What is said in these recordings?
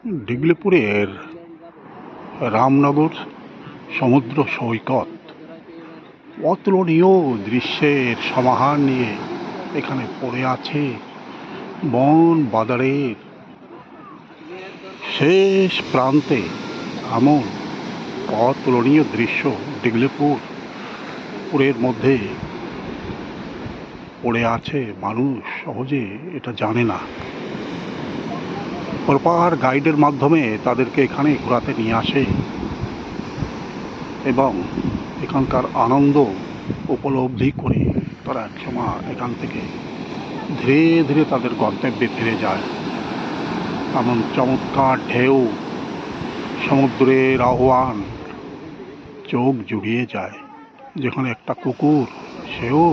ডিগলিপুরের রামনগর সমুদ্র সৈকত অতুলনীয় দৃশ্যের সমাহার নিয়ে এখানে পড়ে আছে। বন বাদারের শেষ প্রান্তে এমন অতুলনীয় দৃশ্য ডিগলিপুরের মধ্যে পড়ে আছে, মানুষ সহজে এটা জানে না। প্রপার গাইডের মাধ্যমে তাদেরকে এখানে ঘোরাতে নিয়ে আসে এবং এখানকার আনন্দ উপলব্ধি করে তারা একসময় এখান থেকে ধীরে ধীরে তাদের গন্তব্যে ফিরে যায়। এমন চমৎকার ঢেউ, সমুদ্রের আহ্বান চোখ জুড়িয়ে যায়। যেখানে একটা কুকুর, সেও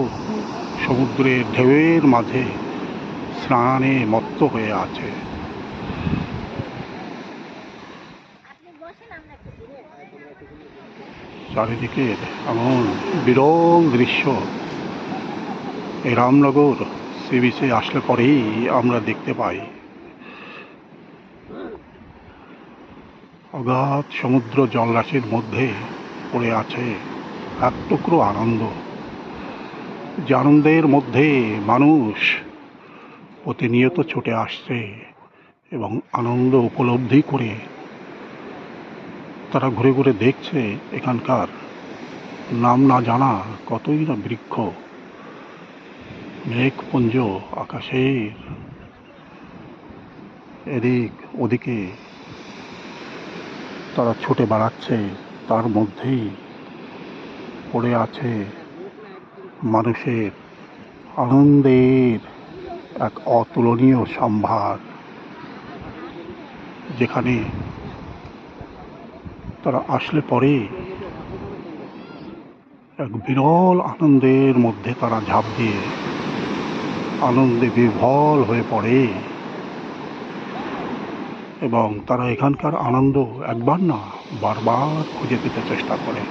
সমুদ্রের ঢেউয়ের মাঝে স্নানে মত্ত হয়ে আছে। চারিদিকের এমন বিরল দৃশ্য এই রামনগর সি বিচে আসলে পরেই আমরা দেখতে পাই। অগাধ সমুদ্র জলরাশির মধ্যে পড়ে আছে এক টুকরো আনন্দ, যে আনন্দের মধ্যে মানুষ প্রতিনিয়ত ছুটে আসছে এবং আনন্দ উপলব্ধি করে তারা ঘুরে ঘুরে দেখছে এখানকার নাম না জানা কতই না বৃক্ষ, মেঘপুঞ্জ, আকাশের এদিক ওদিকে তারা ছুটে বেড়াচ্ছে। তার মধ্যেই পড়ে আছে মানুষের আনন্দের এক অতুলনীয় সম্ভার, যেখানে তারা আসলে পরে এক বিরল আনন্দের মধ্যে তারা ঝাঁপ দিয়ে আনন্দে বিভোর হয়ে পড়ে এবং তারা এখানকার আনন্দ একবার না বারবার খুঁজে পেতে চেষ্টা করে।